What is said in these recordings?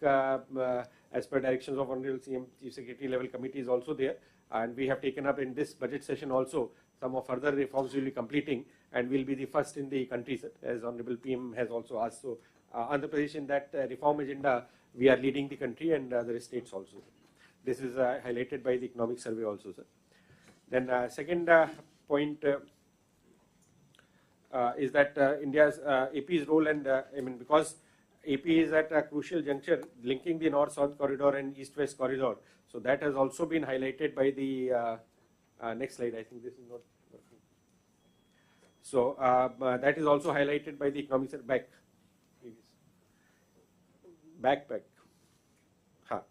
as per directions of Honorable CM Chief Secretary level committee is also there, and we have taken up in this budget session also some of further reforms we will be completing, and will be the first in the country, sir, as Honorable PM has also asked. So Andhra Pradesh in that reform agenda, we are leading the country and other states also. This is highlighted by the economic survey also, sir. Then second point is that India's AP's role, and I mean, because AP is at a crucial juncture linking the north-south corridor and east-west corridor, so that has also been highlighted by the next slide. I think this is not working. So that is also highlighted by the economic survey. Back.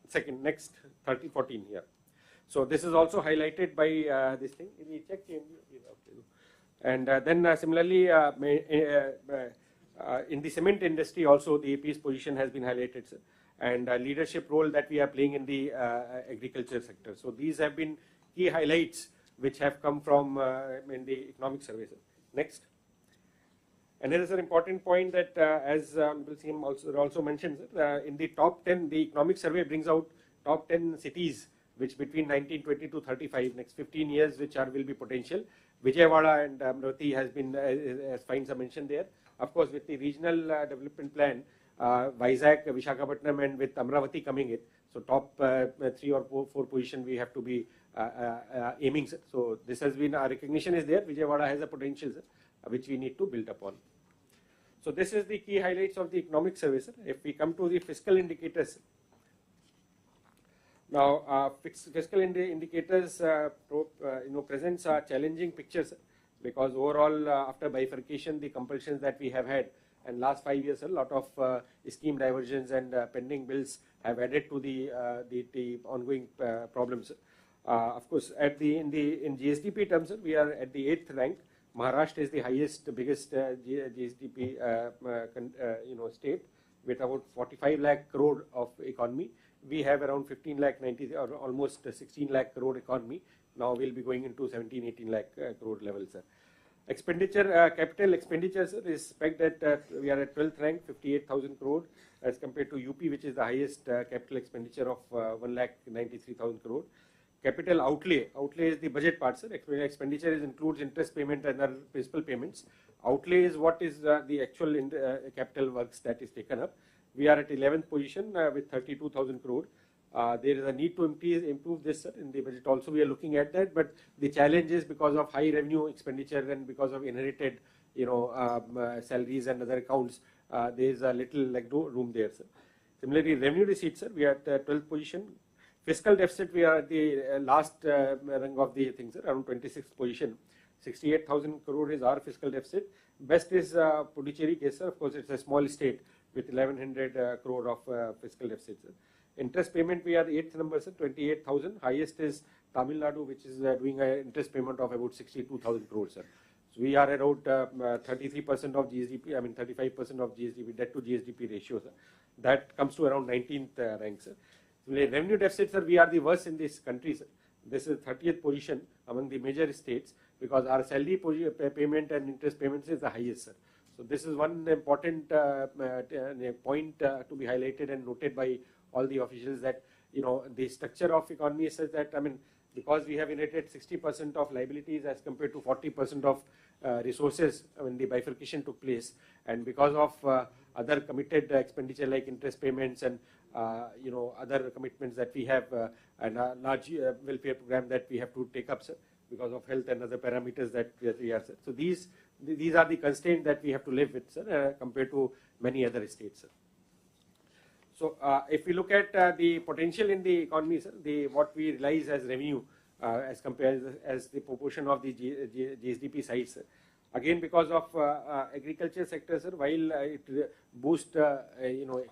Second, next 30-14 here. So this is also highlighted by this thing. We check and then similarly in the cement industry also the AP's position has been highlighted, sir, and leadership role that we are playing in the agriculture sector. So these have been key highlights which have come from in the economic survey, sir. Next. Another important point that as CM also mentioned, in the top 10, the economic survey brings out top 10 cities which between 1920 to 35, next 15 years, which will be potential. Vijayawada and Amaravati has been, as finds are mentioned there. Of course, with the regional development plan, Vizag, Visakhapatnam, and with Amaravati coming in, so top 3 or 4 position we have to be aiming. So this has been, our recognition is there. Vijayawada has a potential, sir, which we need to build upon. So this is the key highlights of the economic survey, sir. If we come to the fiscal indicators, now fiscal indicators presents a challenging picture, sir, because overall after bifurcation, the compulsions that we have had, and last 5 years, a lot of scheme diversions and pending bills have added to the ongoing problems. Of course, at in GSDP terms, we are at the 8th rank. Maharashtra is the highest, biggest GSDP state with about 45 lakh crore of economy. We have around 15 lakh 90 or almost 16 lakh crore economy. Now we'll be going into 17-18 lakh crore levels. Expenditure, capital expenditures is pegged at we are at 12th rank, 58,000 crore, as compared to UP, which is the highest capital expenditure of 1,93,000 crore. Capital outlay is the budget part, sir. Expenditure includes interest payment and other principal payments. Outlay is what is the actual capital works that is taken up. We are at 11th position with 32,000 crore. There is a need to improve this, sir. In the budget also we are looking at that, but the challenge is because of high revenue expenditure and because of inherited salaries and other accounts, there is a little room there, sir. Similarly, revenue receipts, sir, we are at 12th position. Fiscal deficit, we are at the last rung of the things, sir, around 26th position. 68,000 crore is our fiscal deficit. Best is Puducherry case, sir. Of course, it's a small state with 1,100 crore of fiscal deficit, sir. Interest payment, we are the 8th number, sir, 28,000. Highest is Tamil Nadu, which is doing an interest payment of about 62,000 crore, sir. So we are around 33% of GSDP, I mean 35% of GSDP, debt to GSDP ratio, sir. That comes to around 19th rank, sir. Revenue deficit, sir, we are the worst in this country, sir. This is 30th position among the major states because our salary payment and interest payments is the highest, sir. So this is one important point to be highlighted and noted by all the officials that the structure of economy is such that, I mean, because we have inherited 60% of liabilities as compared to 40% of resources when the bifurcation took place, and because of other committed expenditure like interest payments and other commitments that we have and a large welfare program that we have to take up, sir, because of health and other parameters that we are, sir. So these are the constraints that we have to live with, sir, compared to many other states, sir. So if we look at the potential in the economy, sir, what we realize as revenue as compared as the proportion of the GSDP size, sir. Again, because of agriculture sector, sir, while it boosts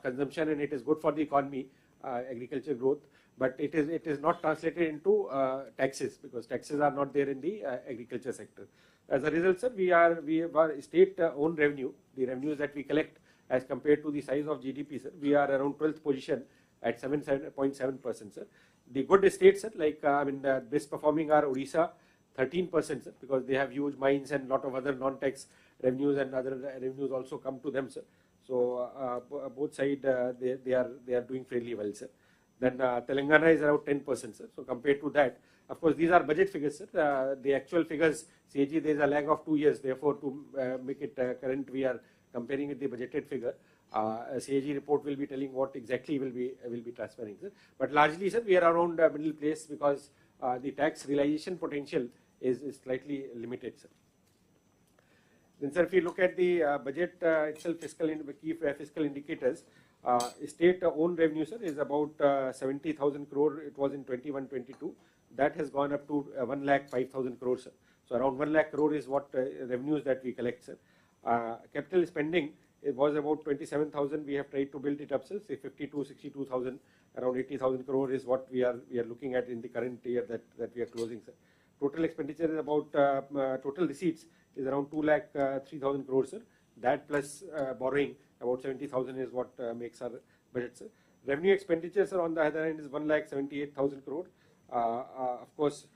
consumption and it is good for the economy, agriculture growth, but it is not translated into taxes because taxes are not there in the agriculture sector. As a result, sir, we have our state-owned revenue, the revenues that we collect as compared to the size of GDP, sir. We are around 12th position at 7.7%, sir. The good states, sir, like best performing are Odisha, 13%, sir, because they have huge mines and lot of other non-tax revenues and other revenues also come to them, sir. So both side they are doing fairly well, sir. Then Telangana is around 10%, sir. So compared to that, of course, these are budget figures, sir. The actual figures, CAG, there is a lag of 2 years. Therefore, to make it current, we are comparing with the budgeted figure. CAG report will be telling what exactly will be transferring, sir. But largely, sir, we are around middle place because the tax realization potential is slightly limited, sir. Then, sir, if you look at the budget itself, key fiscal indicators, state-owned revenue, sir, is about 70,000 crore. It was in 21-22. That has gone up to 1,05,000 crore, sir. So around 1 lakh crore is what revenues that we collect, sir. Capital spending, it was about 27,000. We have tried to build it up, sir. Say 62,000, around 80,000 crore is what we are looking at in the current year that we are closing, sir. Total expenditure is about total receipts is around 2,03,000 crore, sir. That plus borrowing about 70,000 is what makes our budget, sir. Revenue expenditures, sir, on the other hand is 1,78,000 crore. Of course,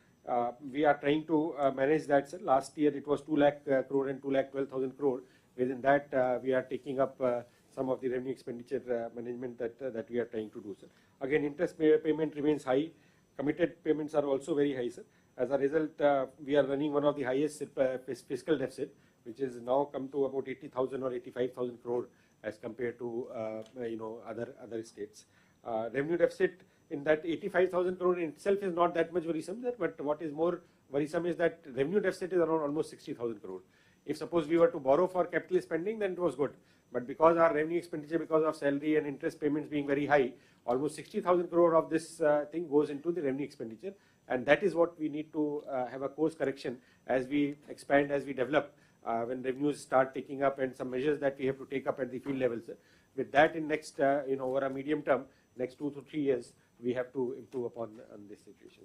we are trying to manage that, sir. Last year it was 2 lakh crore and 2,12,000 crore. Within that, we are taking up some of the revenue expenditure management that we are trying to do, sir. Again, interest payment remains high. Committed payments are also very high, sir. As a result, we are running one of the highest fiscal deficit, which is now come to about 80,000 or 85,000 crore as compared to other states. Revenue deficit in that 85,000 crore in itself is not that much worrisome, sir, but what is more worrisome is that revenue deficit is around almost 60,000 crore. If suppose we were to borrow for capital spending, then it was good. But because our revenue expenditure, because of salary and interest payments being very high, almost 60,000 crore of this thing goes into the revenue expenditure. And that is what we need to have a course correction as we expand, as we develop, when revenues start taking up, and some measures that we have to take up at the field level, sir. With that, in next, over a medium term, next 2 to 3 years, we have to improve upon this situation.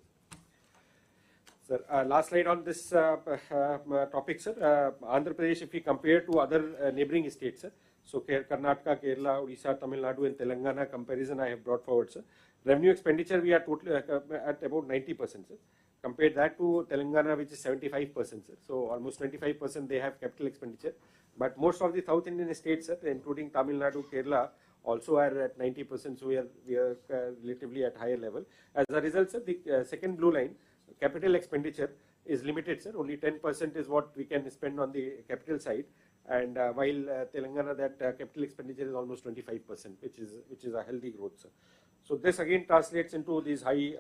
Sir, last slide on this topic, sir. Andhra Pradesh, if we compare to other neighboring states, sir, so Karnataka, Kerala, Odisha, Tamil Nadu, and Telangana comparison I have brought forward, sir. Revenue expenditure, we are totally at about 90%, sir. Compare that to Telangana, which is 75%, sir. So almost 25% they have capital expenditure. But most of the South Indian states, sir, including Tamil Nadu, Kerala, also are at 90%. So we are relatively at higher level. As a result, sir, the second blue line, capital expenditure is limited, sir. Only 10% is what we can spend on the capital side. And while Telangana, that capital expenditure is almost 25%, which is a healthy growth, sir. So this again translates into these high,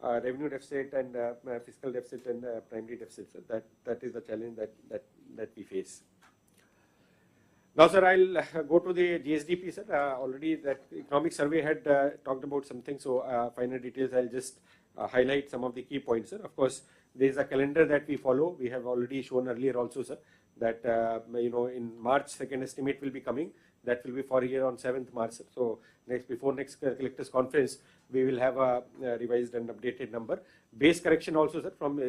revenue deficit and fiscal deficit and primary deficit, sir. That is the challenge that we face. Now, sir, I'll go to the GSDP, sir. Already that economic survey had talked about something, so finer details I'll just highlight some of the key points, sir. Of course, there is a calendar that we follow. We have already shown earlier also, sir, that in March, second estimate will be coming. That will be for year on 7th March. Sir. So before next collectors conference, we will have a revised and updated number. Base correction also, sir, from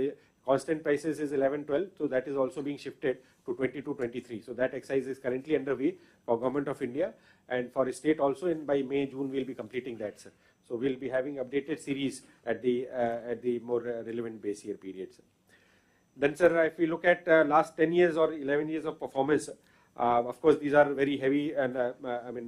constant prices is 11-12, so that is also being shifted to 22-23. So that exercise is currently underway for Government of India, and for state also, and by May, June we'll be completing that, sir. So we'll be having updated series at the more relevant base year period, sir. Then, sir, if we look at last 10 years or 11 years of performance, of course, these are very heavy and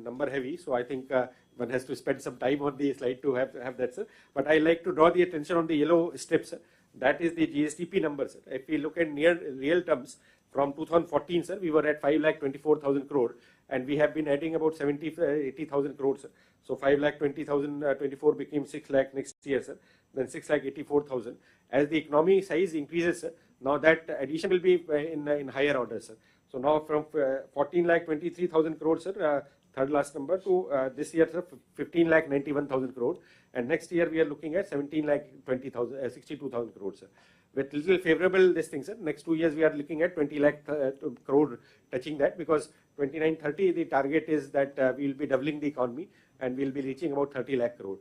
number heavy. So I think one has to spend some time on the slide to have that, sir. But I like to draw the attention on the yellow strips, sir. That is the GSDP number, sir. If we look at near real terms, from 2014, sir, we were at 5,24,000 crore, and we have been adding about 80,000 crore, sir. So 5,20,024 became 6 lakh next year, sir. Then 6,84,000. As the economy size increases, sir, now that addition will be in higher order, sir. So now from 14,23,000 crore, sir, third last number, to this year, sir, 15,91,000 crore, and next year we are looking at 17,20,000, 62,000 crore, sir. With little favorable this thing, sir. Next 2 years we are looking at 20 lakh crore touching that, because 29-30 the target is that we will be doubling the economy and we will be reaching about 30 lakh crore.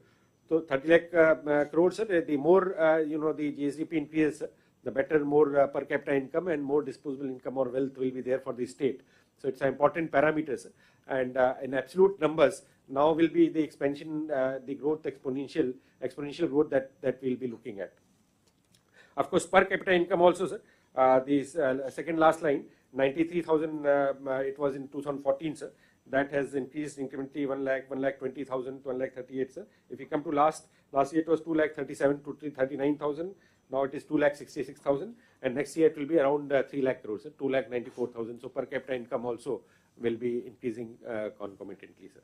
So 30 lakh crore, sir. The more the GSDP increases, sir, the better, more per capita income and more disposable income or wealth will be there for the state. So it's an important parameter, sir. And in absolute numbers, now will be the expansion, the growth exponential growth that we'll be looking at. Of course, per capita income also, sir. This second last line, 93,000 it was in 2014, sir. That has increased incrementally 1,20,000 to 1,38,000, sir. If we come to last year, it was 2,37,000 to 39,000. Now it is 2,66,000, and next year it will be around 3 lakh crores, sir, 2,94,000. So per capita income also will be increasing concomitantly, sir.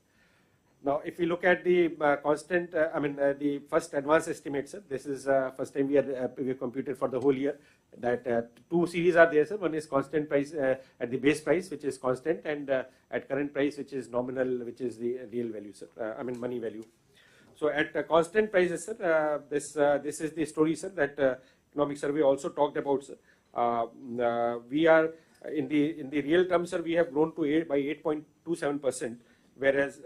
Now, if we look at the constant, the first advanced estimate, sir, this is first time we have computed for the whole year. That two series are there, sir. One is constant price at the base price, which is constant, and at current price, which is nominal, which is the real value, sir. Money value. So at constant prices, sir, this is the story, sir, that economic survey also talked about, sir. We are in the real terms, sir, we have grown to by 8.27%, whereas